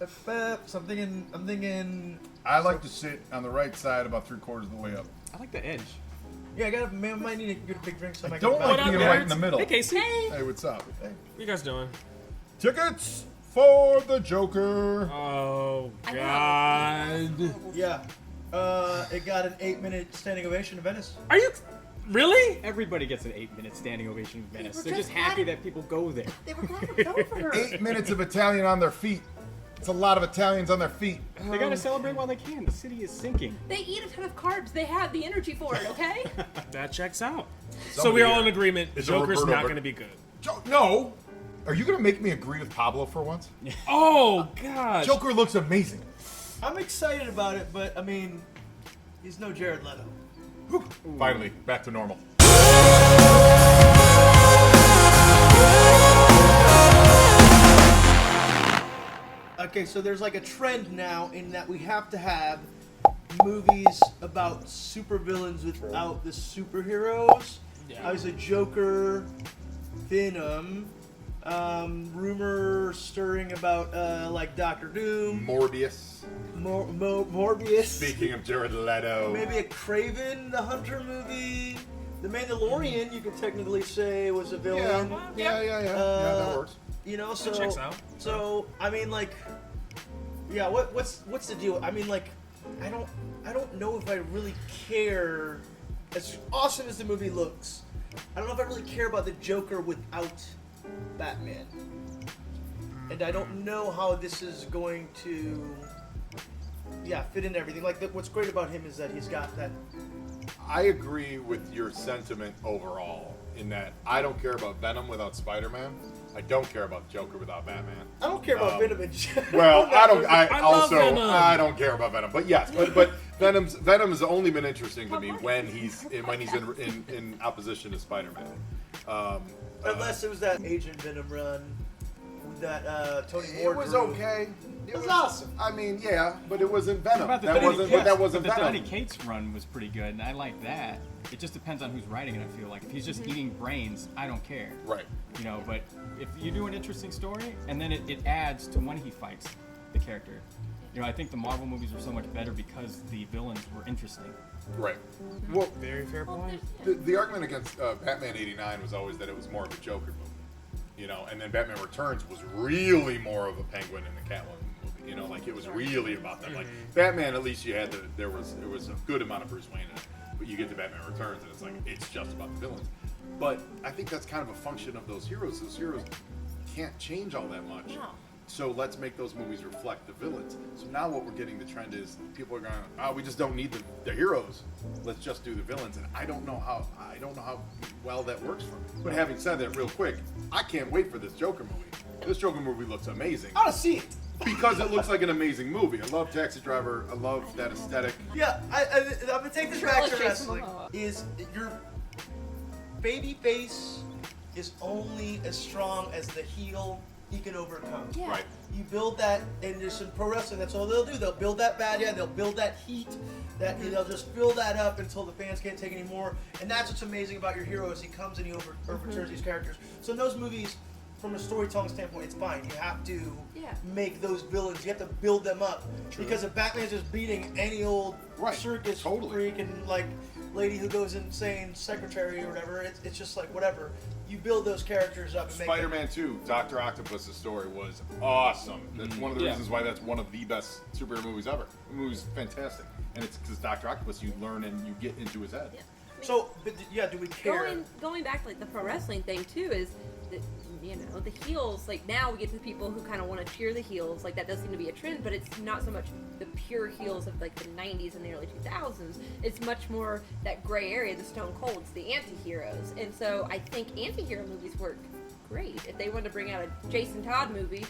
So I'm thinking. I like to sit on the right side about 3/4 of the way up. I like the edge. Yeah, I might need to get a big drink. So I don't like being right in the middle. Hey, Casey. Hey, what's up? What you guys doing? Tickets for the Joker. Oh, God. Yeah. It got an 8-minute standing ovation in Venice. Are you... Really? Everybody gets an 8-minute standing ovation in Venice. were They're just just happy glad- that people go there. They were glad it was over. 8 minutes of Italian on their feet. It's a lot of Italians on their feet. They gotta celebrate while they can. The city is sinking. They eat a ton of carbs. They have the energy for it, okay? That checks out. So Somebody we're all here in agreement. is a Joker's Roberto not Bur- going to be good. No. Are you gonna make me agree with Pablo for once? Oh, gosh. Joker looks amazing. I'm excited about it, but I mean, he's no Jared Leto. Whew. Finally, back to normal. Okay, so there's like a trend now in that we have to have movies about supervillains without the superheroes. Yeah. Obviously, Joker, Venom, rumor stirring about like Doctor Doom, Morbius. Morbius. Speaking of Jared Leto. Maybe a Kraven the Hunter movie. The Mandalorian, you could technically say, was a villain. Yeah, that works. You know, so That checks out. So I mean, like, yeah. What's the deal? I mean, like, I don't know if I really care. As awesome as the movie looks, I don't know if I really care about the Joker without Batman. And I don't know how this is going to, fit in everything. Like, what's great about him is that he's got that. I agree with your sentiment overall in that I don't care about Venom without Spider-Man. I don't care about Joker without Batman. I don't care about Venom in general. Well, I don't. I love Venom. I don't care about Venom. But yes, but Venom has only been interesting to me when he's in opposition to Spider-Man. Unless it was that Agent Venom run that Tony Moore It was drew. okay. It was awesome. I mean, yeah, but it wasn't Venom. About the That Donny- wasn't. But that wasn't the Venom. Donny Cates run was pretty good, and I like that. It just depends on who's writing it, I feel like. If he's just eating brains, I don't care. Right. You know, but if you do an interesting story, and then it adds to when he fights the character. You know, I think the Marvel movies were so much better because the villains were interesting. Right. Well, Very fair point. the argument against Batman '89 was always that it was more of a Joker movie. You know, and then Batman Returns was really more of a Penguin and a Catwoman movie. You know, like it was really about them. Like Batman, at least you had there was a good amount of Bruce Wayne in it. But you get to Batman Returns and it's like it's just about the villains. But I think that's kind of a function of those heroes. Those heroes can't change all that much. No. So let's make those movies reflect the villains. So now what we're getting, the trend is people are going, we just don't need the heroes. Let's just do the villains. And I don't know how well that works for me. But having said that, real quick, I can't wait for this Joker movie. This Joker movie looks amazing I want to see it. because it looks like an amazing movie. I love Taxi Driver. I love that aesthetic. Yeah, I'm gonna take this back to Jason wrestling. Momoa. Is your baby face is only as strong as the heel he can overcome. Yeah. Right. You build that, and there's in pro wrestling, that's all they'll do. They'll build that bad guy, they'll build that heat, they'll just build that up until the fans can't take it anymore. And that's what's amazing about your hero is he comes and he overturns these characters. So in those movies, from a storytelling standpoint, it's fine. You have to make those villains. You have to build them up. True. Because if Batman's just beating any old Right. circus Totally. freak and like lady who goes insane, secretary or whatever, it's just like whatever. You build those characters up and make them. Spider-Man 2, Dr. Octopus's story was awesome. That's one of the Yeah. reasons why that's one of the best superhero movies ever. The movie's fantastic. And it's because Dr. Octopus, you learn and you get into his head. Yeah. So, but do we care? Going back to like the pro wrestling thing too is that, you know, the heels, like now we get to the people who kind of want to cheer the heels, like that does seem to be a trend, but it's not so much the pure heels of like the 90s and the early 2000s. It's much more that gray area, the Stone Colds, the anti-heroes. And so I think anti-hero movies work great. If they wanted to bring out a Jason Todd movie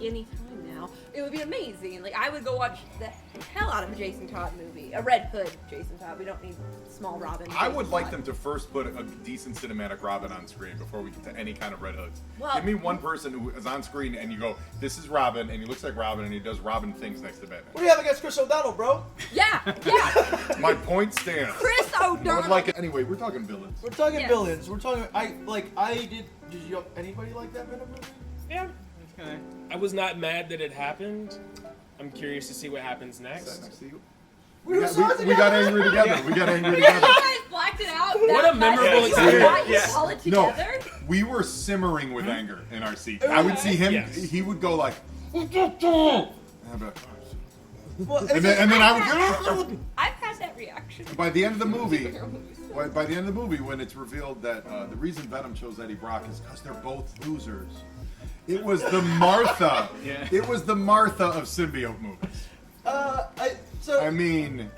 anytime now, it would be amazing. Like I would go watch the hell out of a Jason Todd movie, a Red Hood Jason Todd. We don't need small Robin. I Jason would like Todd. them to first put a decent cinematic Robin on screen before we get to any kind of Red Hoods. Well- Give me one person who is on screen and you go, this is Robin, and he looks like Robin and he does Robin things next to What Batman. do you have against Chris O'Donnell, bro? Yeah. My point stands. Chris I would O'Donnell. like it. Anyway, we're talking villains. We're talking Yes. villains. We're talking. Did you? Anybody like that Venom movie? Yeah. Okay. I was not mad that it happened. I'm curious to see what happens next. Next to you. We We got angry together. We got angry You together. guys blacked it out. What that a memorable much. experience. Why you Yes. call it No, together? we were simmering with anger in our seats. I would see him. Yes. He would go like, and I'd be like, Well, and then I would. I've had that reaction. By the end of the movie, Superhero movies. by the end of the movie, when it's revealed that the reason Venom chose Eddie Brock is because they're both losers. It was the Martha. Yeah. It was the Martha of symbiote movies. I mean,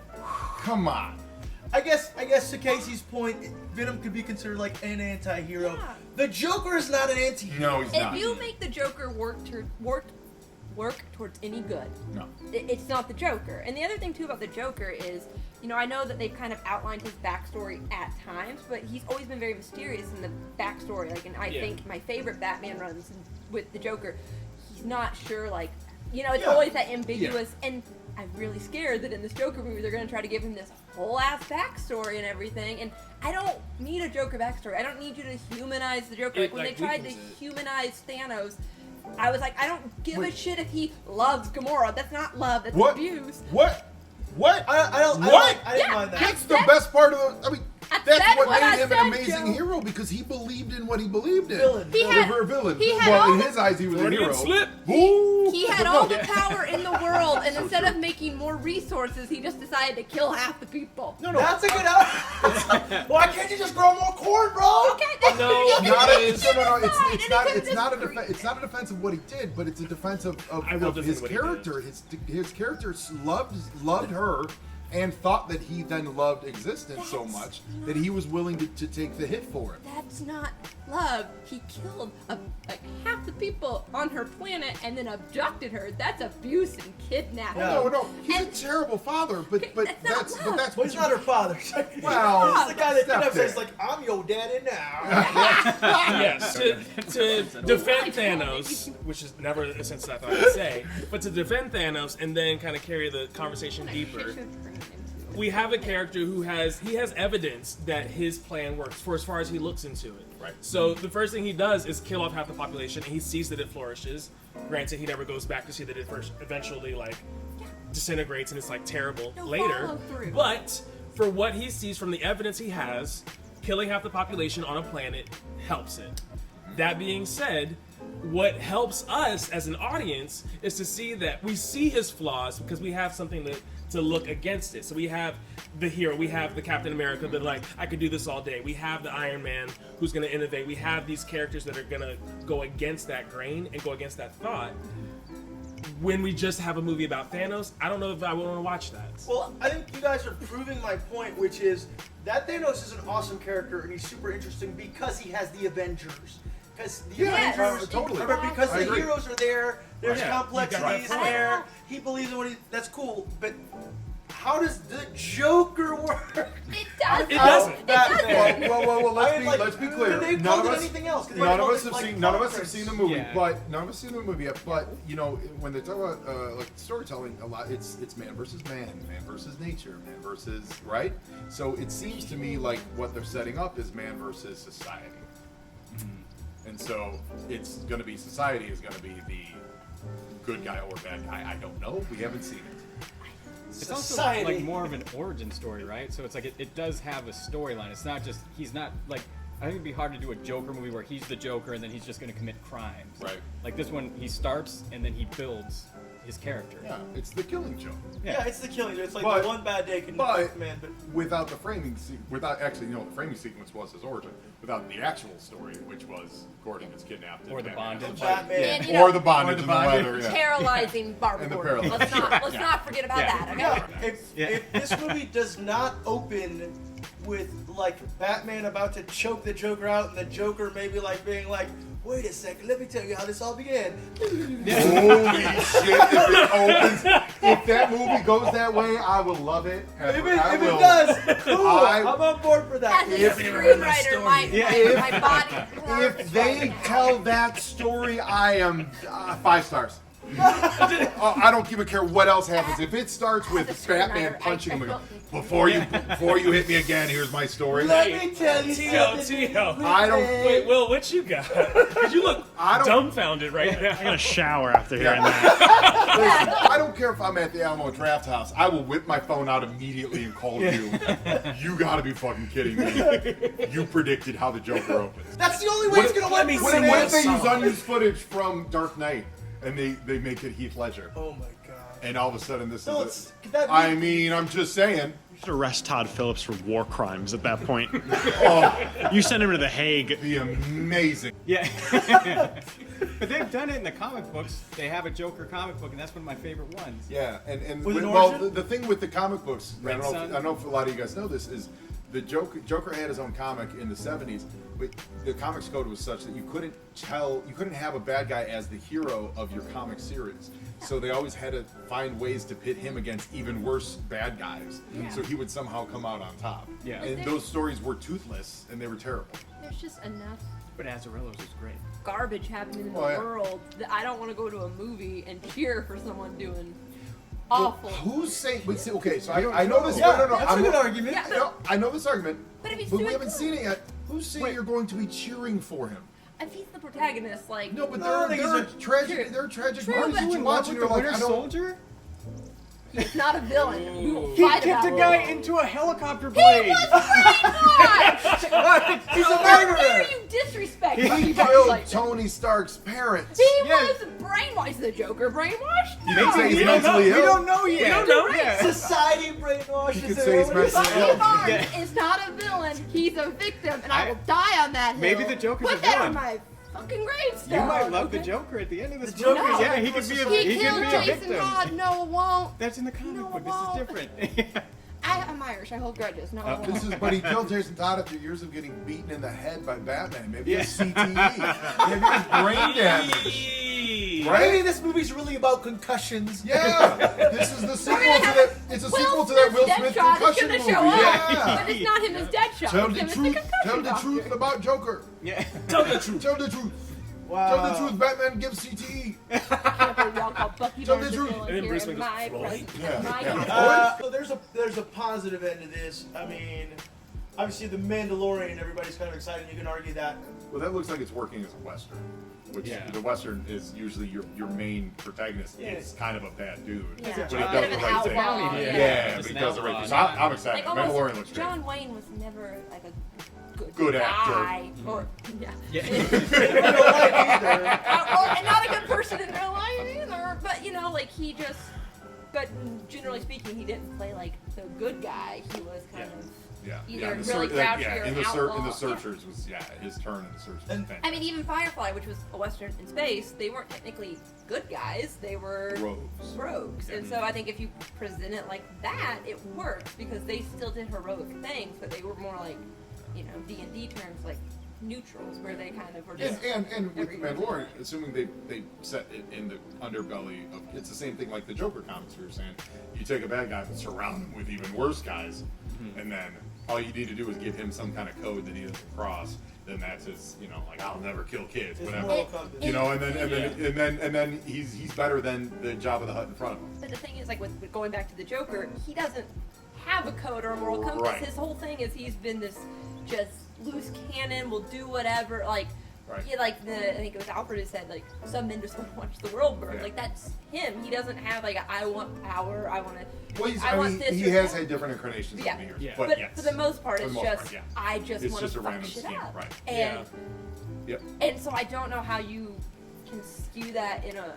come on. I guess to Casey's point, Venom could be considered like an anti-hero. Yeah. The Joker is not an anti-hero. No, he's If not. you make the Joker work towards any good, No. it's not the Joker. And the other thing too about the Joker is, you know, I know that they've kind of outlined his backstory at times, but he's always been very mysterious in the backstory. Like, and I think my favorite Batman runs with the Joker, he's not sure, like, you know, it's Yeah. always that ambiguous. And I'm really scared that in this Joker movie they're going to try to give him this whole ass backstory and everything. And I don't need a Joker backstory. I don't need you to humanize the Joker. Like when they tried to weakens it. humanize Thanos, I was like, I don't give a shit if he loves Gamora. That's not love. That's What? abuse. What? I didn't mind that. That's the best part of the. I mean, that's said what what made I him said, an amazing Joe. hero because he believed in what he believed in. Villain. He had- a villain. he had well, all in the- his eyes, he was a Freudian hero. slip. Ooh. He had all the power in the world, and instead of making more resources, he just decided to kill half the people. No, that's a good out. Why can't you just grow more corn, bro? Okay, that's No, you can Not do a, it no, it's fine, and not. it It's can not a disagree. it's not a defense of what he did, but it's a defense of I will defend his what he character. His character loved her, and thought that he then loved existence so That's much that he was willing to take the hit for it. That's not love. He killed like half the people on her planet and then abducted her. That's abuse and kidnapping. Yeah. No, he's And- a terrible father, but That's not love. that's Well, he's not her father. Well, he's the guy that stop kidnaps her. there. He's like, I'm your daddy now. Yes, to defend Thanos, which is never a sentence I thought I'd say, but to defend Thanos and then kind of carry the conversation deeper. We have a character who has evidence that his plan works for as far as he looks into it. Right. So the first thing he does is kill off half the population, and he sees that it flourishes. Granted, he never goes back to see that it first eventually like disintegrates and it's like terrible No later. follow-through. But for what he sees from the evidence he has, killing half the population on a planet helps it. That being said, what helps us as an audience is to see that we see his flaws because we have something to look against it. So we have the hero, we have the Captain America that like, I could do this all day. We have the Iron Man who's gonna innovate. We have these characters that are gonna go against that grain and go against that thought. When we just have a movie about Thanos, I don't know if I would want to watch that. Well, I think you guys are proving my point, which is that Thanos is an awesome character and he's super interesting because he has the Avengers. Because the Yes. Avengers, Totally. remember, because I the agree. heroes are there, there's Yeah, you got complexities that point. there. He believes in what that's cool, but how does the Joker work? It does. It doesn't. It doesn't. Well, I mean, like, let's be clear. They None called of it us, anything else. 'cause they none of called us it, have like, seen. None of us have conference. seen the movie, Yeah. but none of us have seen the movie yet. But you know, when they talk about like storytelling, a lot it's man versus man versus nature, man versus right. So it seems to me like what they're setting up is man versus society, and so it's going to be society is going to be the good guy or bad guy. I don't know. We haven't seen it. It's also Society. like more of an origin story, right? So it's like it does have a storyline. It's not just he's not like I think it'd be hard to do a Joker movie where he's the Joker and then he's just going to commit crimes. Right. Like this one, he starts and then he builds his character. Yeah, it's the Killing Joke. Yeah, it's the killing. It's like But- the one bad day can But man, but without the framing, without actually, the framing sequence was his origin. Without the actual story, which was Gordon is kidnapped, and Or the Batman has bondage. to fight. Batman. And, you know, Or the bondage Or the and the bondage. leather. Yeah. Paralyzing Barbara And the Gordon. paralyzed. Let's not forget about Yeah. that. Okay. yeah, if this movie does not open with like Batman about to choke the Joker out and the Joker maybe like being like, wait a second, let me tell you how this all began. Holy shit! If it opens, if that movie goes that way, I will love it. If it I will. does, cool. I- I'm on board for that. As a If- screenwriter, my body. If they tell that story, I am 5 stars. I don't even care what else happens. If it starts with Batman punching him, before you hit me again, here's my story. Let me tell you something. Tio. I don't. Wait, Will, what you got? Because you look dumbfounded right now. I'm gonna shower after hearing that. Listen, I don't care if I'm at the Alamo Draft House. I will whip my phone out immediately and call you. You gotta be fucking kidding me. You predicted how the Joker opens. That's the only way it's gonna let me see What if they it. use unused footage from Dark Knight and they make it Heath Ledger? Oh my god. And all of a sudden this No, is could that be- I mean, I'm just saying. You should arrest Todd Phillips for war crimes at that point. Oh, You send him to the Hague. be amazing. Yeah. But they've done it in the comic books. They have a Joker comic book, and that's one of my favorite ones. Yeah, and With an well, origin? the thing with the comic books, I Red don't Sun? know if a lot of you guys know this, is the Joker had his own comic in the 70s, but the comics code was such that you couldn't have a bad guy as the hero of your comic series. So they always had to find ways to pit him against even worse bad guys, so he would somehow come out on top. Yeah. And those stories were toothless and they were terrible. There's just enough But Azzarello's is great. garbage happening in the Oh, yeah. world that I don't want to go to a movie and cheer for someone doing awful. Who's saying? But see, okay, so I know this. Yeah, no, that's a good argument. Yeah. No, I know this argument, But if he's but we doing haven't good. seen it yet. Who's saying you're going to be cheering for him? If he's the protagonist, like No, but No, I there think are he's a- tragic. There are tragic True, moments but- that you In watch love and with you're the like, Winter I don't. Soldier? he's not a villain. We will He fight kicked about a guy it. into a helicopter blade. Brainwashed! He's a How dare murderer. you disrespect He somebody killed like that? Tony Stark's parents. He Yeah. was brainwashed. Is the Joker brainwashed? You can say he's We don't know. mentally We ill. don't know yet. We don't know. Yeah. Society brainwashes You could their say he's own- mentally Bucky ill. Barnes Yeah. is not a villain. He's a victim, and I I- will die on that hill. Maybe the Joker's Put a that villain. on my fucking gravestone. You might love okay? the Joker at the end of this The movie. Joker's Yeah, a he could be a, He he could killed be a Jason victim. Todd. No, it won't. That's in the comic No, book. it This is won't. different. I'm Irish. I hold grudges. No, it won't. This is, but he killed Jason Todd after years of getting beaten in the head by Batman. Maybe Yeah. it's CTE. Maybe it's brain damage. Right? Maybe this movie's really about concussions. Yeah, this is the sequel gonna to have that. It's a sequel to that Will Smith Deadshot is concussion gonna movie. show up, Yeah. but it's not him as Deadshot. Tell it's the him as truth. concussion Tell the doctor. truth about Joker. Yeah. Tell the truth. Tell the truth. Wow. Tell the truth. Batman gives CTE. Can't believe y'all call Bucky Tell Barnes the a truth. villain And then here Bruce in Wayne my goes, presence. Yeah, My yeah. God. So there's a positive end to this. I mean, obviously the Mandalorian, everybody's kind of excited. You can argue that. Well, that looks like it's working as a Western. Which Yeah. the Western is usually your main protagonist is kind of a bad dude. Yeah. But he Bit does of the an right thing. outlaw, Yeah, yeah. but Just he an does the right outlaw, thing. So not- I'm excited. Like Mandalorian almost, looks great. John Wayne was never like a Good actor. guy, or yeah, Yeah. and not a good person in real life either. But you know, like he just. But generally speaking, he didn't play like the good guy. He was kind of. Yeah, Either the really grouchy or in the outlaw. in the Yeah. Searchers was his turn in the Searchers. Was And- fantastic. I mean, even Firefly, which was a Western in space, they weren't technically good guys. They were Rogues. And so I think if you present it like that, it works because they still did heroic things, but they were more like, you know, D&D terms, like neutrals, where they kind of were just. And with every- Mandalorian, assuming they set it in the underbelly of, it's the same thing like the Joker comics we were saying. You take a bad guy but surround him with even worse guys, and then all you need to do is give him some kind of code that he doesn't cross. Then that's his, you know, like I'll never kill kids, It's whatever. moral compass. You know, and then he's better than the Jabba the Hutt in front of him. But the thing is, like with going back to the Joker, he doesn't have a code or a moral compass. Right. His whole thing is he's been this just loose cannon, will do whatever. Like, Right. yeah, like I think it was Alfred who said, like some men just want to watch the world burn. Yeah. Like that's him. He doesn't have like I want power. I want to. Well, I want this he or has that. had different incarnations Yeah. over the years, Yeah. but, But yes. for the most part, For the it's most just part, yeah. I just It's want just to a fuck random shit scheme, up. right. And Yep. and so I don't know how you can skew that in a.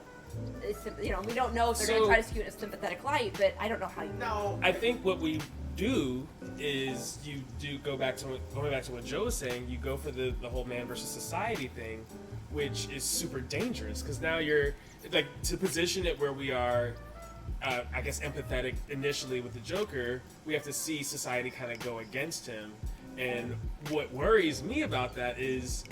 You know, we don't know if they're going So- to try to skew it in a sympathetic light, but I don't know how you. No. I think what we do is you do going back to what Joe was saying. You go for the whole man versus society thing, which is super dangerous because now you're like to position it where we are. I guess empathetic initially with the Joker, we have to see society kind of go against him, and what worries me about that is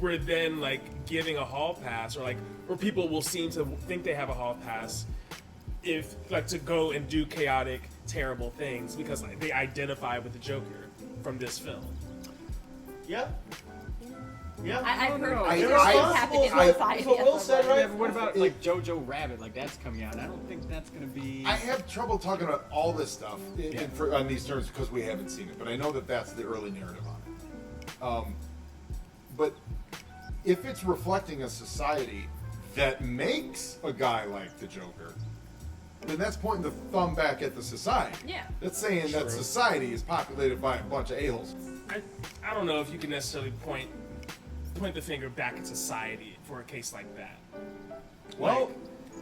we're then like giving a hall pass, or people will seem to think they have a hall pass if like to go and do chaotic, terrible things because like, they identify with the Joker from this film. Yep. Yeah. I've heard I- things I- happen in I- society. what Will said, right? Yeah, but what about like Jojo Rabbit? Like that's coming out. I don't think that's gonna be. I have trouble talking about all this stuff on these terms because we haven't seen it, but I know that that's the early narrative on it. But if it's reflecting a society that makes a guy like the Joker, then that's pointing the thumb back at the society. Yeah. That's saying that society is populated by a bunch of a-holes. I don't know if you can necessarily point the finger back at society for a case like that. Well,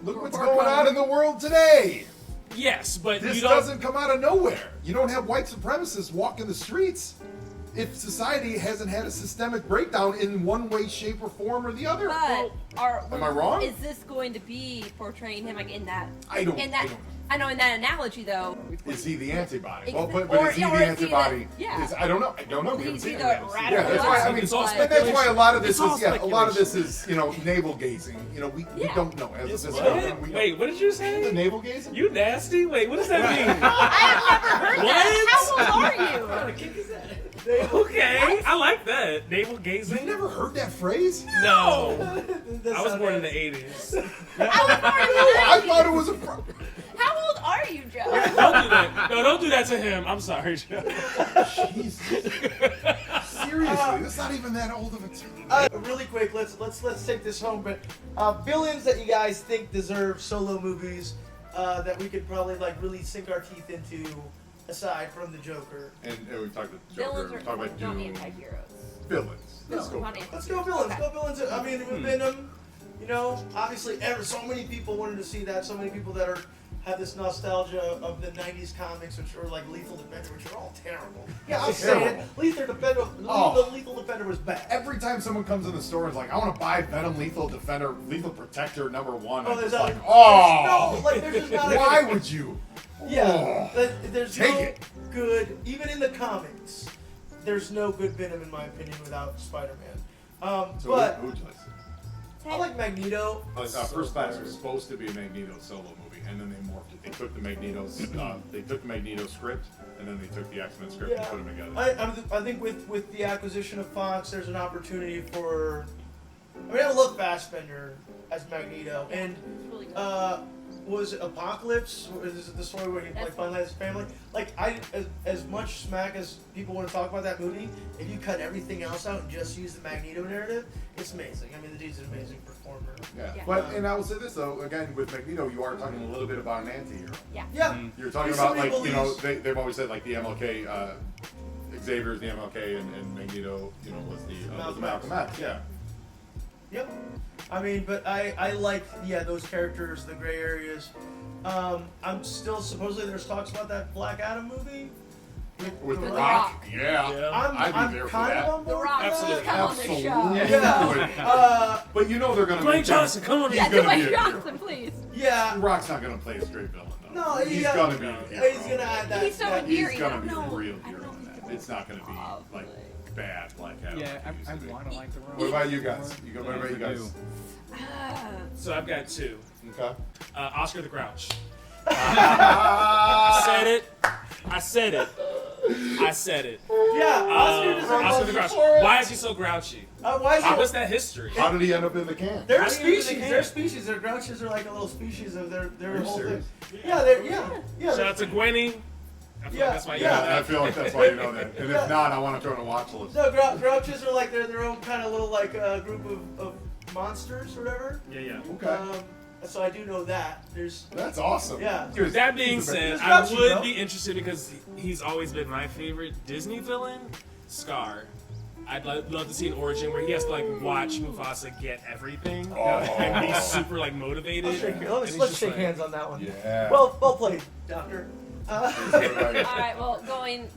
look what's going on in the world today. Yes, but This you don't. doesn't come out of nowhere. You don't have white supremacists walking the streets if society hasn't had a systemic breakdown in one way, shape, or form or the other. But Am I wrong? Is this going to be portraying him like in that? I don't In that, know. I know in that analogy though. Is he the antibody? Well, Exa- but or- is he or the is he antibody? the- yeah. I don't know. I don't know. We haven't Is he seen the it. radical Yeah, that's why. I left? mean, It's all and that's why a lot of this It's all is a lot of this speculation. is navel gazing. We Yeah. don't know. As It's a what? historian, we Wait, don't. what did you The say? navel gazing? You nasty? Wait, what does that mean? I have never heard that. How old are you? Okay, I like that. Navel gazing. You've never heard that phrase? No, That's I was not born in it. the '80s. I thought it was a. How old are you, Joe? Don't do that. No, don't do that to him. I'm sorry, Joe. Jesus. Seriously, that's not even that old of a term. Really quick, let's take this home. But villains that you guys think deserve solo movies that we could probably like really sink our teeth into, aside from the Joker. And we've talked about Joker. Villains We've are talked about not Doom. anti-heroes. Villains. Let's go. Not Let's go villains. Okay. Go villains. I mean, with Venom, obviously, so many people wanted to see that. So many people that have this nostalgia of the '90s comics, which were like Lethal Defender, which are all terrible. Yeah, I'll say it. Terrible. Lethal Defender. Oh. The Lethal Defender was bad. Every time someone comes in the store and is like, I want to buy Venom Lethal Defender, Lethal Protector #1, I'm there's just like, no, oh! like there's just not. Why would you? Yeah, Oh. there's Take no it. good. Even in the comics, there's no good Venom in my opinion without Spider-Man. So But who would you like to see? I like Magneto. First Class was supposed to be a Magneto solo movie, and then they morphed it. They took the Magneto script, and then they took the X-Men script and Yeah, put them together. I think with the acquisition of Fox, there's an opportunity for. I mean, I love Fassbender as Magneto, and It's really good. was it Apocalypse? Is it the story where he That's- finally has his family? Like as much smack as people want to talk about that movie, if you cut everything else out and just use the Magneto narrative, it's amazing. I mean, the dude's an amazing performer. Yeah. Yeah. But, and I will say this, though, again, with Magneto, you are talking a little bit about an anti-hero. Yeah. Yeah. You're talking If about, somebody like, believes- they've always said, like, the MLK, Xavier's the MLK, and Magneto, was the Malcolm X. Yeah. Yep. I mean, but I like those characters, the gray areas. I'm still supposedly there's talks about that Black Adam movie. With The The Rock. Rock. Yeah. Yeah. I'd be I'm there for kind that. of on The board. Rock with will that. come on the Absolutely. show. Yeah. But you know they're going to Dwayne Johnson, come on. He's Yeah, gonna be Dwayne a Johnson, please. Yeah. The Rock's not going to play a straight villain, though. No, he's yeah. going to be. No. the hero. He's gonna add that. He's so that- endearing. He's going to I be don't the know. real I hero don't in think that. it It's not going to be Probably. like bad Black Adam. Yeah, like it used I to be. want to like the Rock. What about you guys? What about you I guys? do. So I've got two. Okay. Oscar the Grouch. I said it. I said it. I said it. Yeah. Oscar deserves Oscar the Grouch. for it. Why is he so grouchy? Why is How he? is that history? How did he end up in the can? They're How a do you do the species. can? They're species. Their grouches are like a little species of their Are you whole serious? thing. Yeah. They're yeah. Shout out to Gwenny. I feel Yeah, like that's why you yeah. know I that. feel like that's why you know that. And Yeah. if not, I want to throw in a watch list. No, grouches are like they're their own kind of little like group of monsters or whatever. Yeah. Okay. So I do know that. There's That's awesome. Yeah. Here's- That being here's the said, best. I Grouchy, would bro. be interested because he's always been my favorite Disney villain, Scar. I'd love to see an origin where he has to like watch Mufasa get everything and he's super like motivated. and he's let's just shake like- hands on that one. Yeah. Well played, Doctor. All right, well,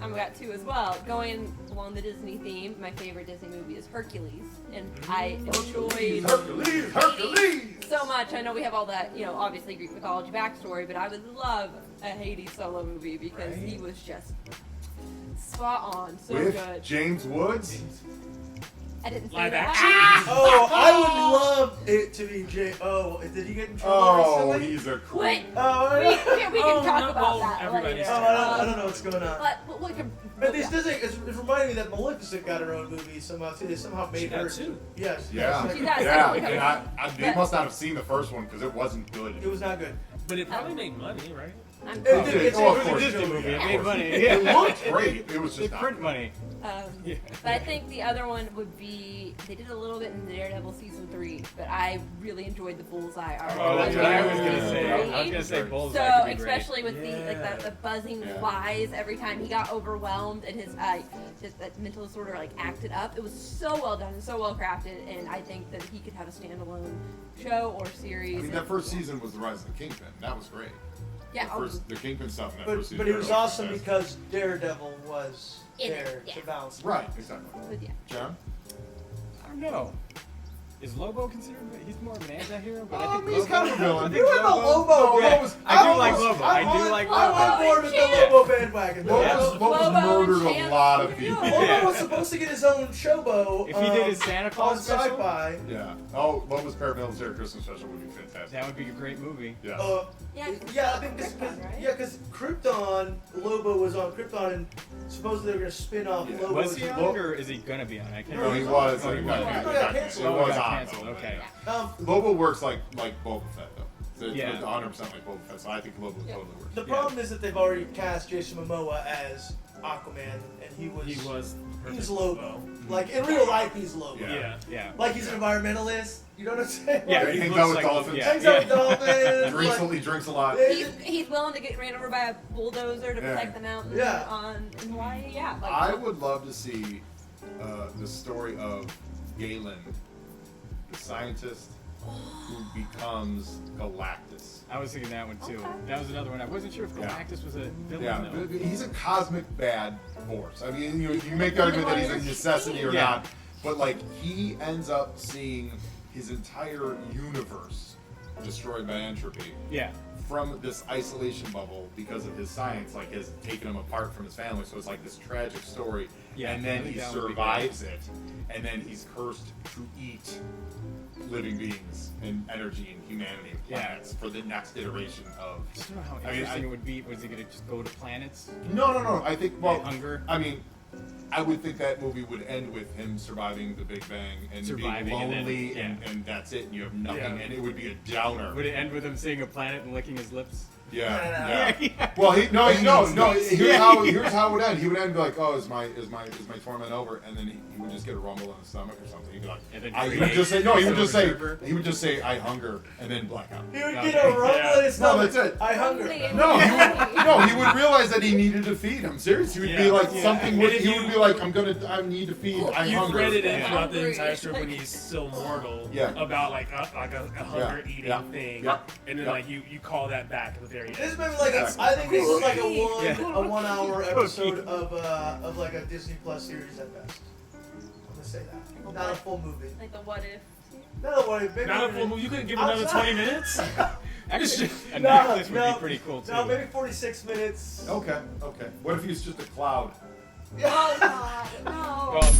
I've got two as well. Going along the Disney theme, my favorite Disney movie is Hercules, and I enjoyed Hercules! so much. I know we have all that, obviously Greek mythology backstory, but I would love a Hades solo movie because he was just spot on, so With good. James Woods? I didn't say Live that. action. Oh, I would love it to be J. Oh, did he get in trouble Oh, recently? he's a Wait, creep. Oh, we can Oh, talk no, about well, that everybody's later. I don't know what's going on. But look, But this doesn't. It's reminding me that Maleficent got her own movie somehow too. They somehow made She got her. two. Yes. Yeah, yes, She got yeah. second And they must not have seen the first one because it wasn't good. It was not good. But it probably made money, right? I'm It cool. did- it's Oh, of a course. Disney movie. It Yeah, made of course. money. It looked great. It was just It not print good. money. Yeah. But I think the other one would be they did a little bit in Daredevil season 3, but I really enjoyed the Bullseye arc. Oh, that's what I was gonna say. Yeah. I was gonna say Bullseye So could be great. especially with the buzzing Yeah. flies every time he got overwhelmed and his just that mental disorder like acted up. It was so well done and so well crafted, and I think that he could have a standalone show or series. I mean, that first season was the Rise of the Kingpin. That was great. yeah, The Kingpin stuff in that first season. But it was Daredevil awesome fantastic. because Daredevil was In it, there yeah. to balance. Right, exactly. but yeah. John? I don't know. Is Lobo considered? He's more of an anti-hero, but I Oh, think he's Lobo, kind of a villain. You went the Lobo. Yeah. bro. I do like Lobo. I do I'm like on- I'm Lobo. on board with the Yeah. Lobo bandwagon. Lobo's Lobo murdered and a Chance. lot of people. Lobo Yeah. was supposed to get his own showbo. If he did his Santa on Claus special, Sci-Fi. Yeah. Oh, Lobo's paramilitary Christmas special would be fantastic. that would be a great movie. Yeah. Yeah, Yeah, I think Krypton, right? because Krypton, Lobo was on Krypton, and supposedly they were gonna spin off Yeah. Lobo. Was as he a on book. it, or is he gonna be on it? I can't No, he remember. was. Oh, It he got was. canceled. It was got on. canceled, though, okay. yeah. Um, Lobo works like Boba Fett though. So it's Yeah. 100% like Boba Fett. So I think Lobo totally works. the problem is that they've already cast Jason Momoa as Aquaman, and he was Perfect. Lobo. Like in real life, he's Lobo. Yeah. Yeah. Yeah. Like he's an environmentalist. You know what I'm saying? Yeah, Like, he he hangs looks out with like dolphins. Yeah. hangs out with dolphins. He drinks a lot. He's willing to get ran over by a bulldozer to Yeah. protect the mountain Yeah. in Hawaii. Yeah, like, I would love to see the story of Galen, the scientist who becomes Galactus. I was thinking that one too. Okay. That was another one. I wasn't sure if Yeah. Galactus was a villain Yeah, though. he's a cosmic bad force. I mean, you make the argument that he's a necessity or Yeah. not, but like he ends up seeing his entire universe destroyed by entropy Yeah. from this isolation bubble because of his science, like has taken him apart from his family. So it's like this tragic story, Yeah, and I then think he that would be survives it, and then he's cursed to eat living beings and energy and humanity and Yeah. planets for the next iteration of. I don't know how I mean, interesting I- it would be. Was he gonna just go to planets? No. I think And hunger? I mean, I would think that movie would end with him surviving the Big Bang and Surviving being and then- lonely, yeah. and that's it. And you have nothing, Yeah. and it would be a downer. Would it end with him seeing a planet and licking his lips? Yeah. Yeah. Well, no. Here's Yeah. how it would end. He would end like, oh, is my torment over? And then he would just get a rumble in his stomach or something. He'd be like, And then he would just say, Silver Surfer. he would just say, I hunger, and then black out. He would Okay. get a rumble in his No, stomach. that's it. I hunger. He would realize that he needed to feed. I'm serious. He would be Yeah. like Yeah. something. And Would, if he you- would be like, I need to feed. I You hunger. threaded in Yeah. throughout the Hungry. entire strip when he's still mortal Yeah. about like a hunger eating Yeah. thing, Yeah. and then Yeah. like you call that back at the very This end. maybe like I think this is like a 1 hour Cookie. episode of like a Disney Plus series at best. I'm gonna say that. Not a full movie. like the what if. Not a what if. Maybe Not a full movie. You couldn't give I'm another sorry. 20 minutes. Actually, a No, necklace would no, be pretty cool too. No, maybe 46 minutes. Okay. What if he's just a cloud? Oh God, no. Well,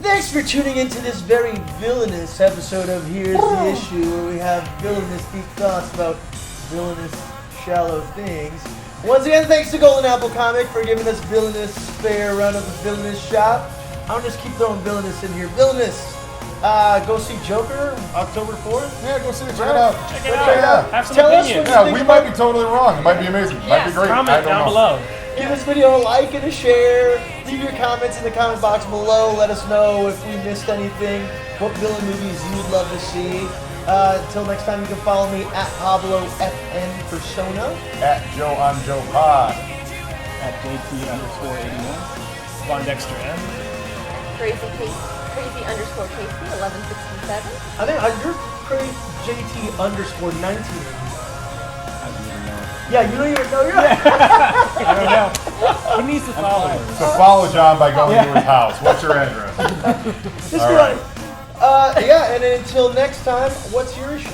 Thanks for tuning into this very villainous episode of Here's the Issue, where we have villainous deep thoughts about villainous shallow things. Once again, thanks to Golden Apple Comic for giving us villainous fair run of the villainous shop. I'll just keep throwing villainous in here. Villainous. Go see Joker October 4th. Yeah, go see it. Check it out. Check it it out. Have some Tell us opinions. what you Yeah, think we about might be totally wrong. It might be amazing. It might be Yes. great. I Comment don't down know. below. Give this video a like and a share. Leave your comments in the comment box below. Let us know if we missed anything, what villain movies you'd love to see. Until next time, you can follow me at Pablo FN Persona. At JoeonJoePod. at JT_81. VondexterM. Crazy underscore Casey 1167. I think you're crazy JT_19. I don't even know. Yeah, you don't even know you're. I don't know. Who needs to follow? So follow John by going to his house. What's your address? Just All be right. like, yeah, and until next time, what's your issue?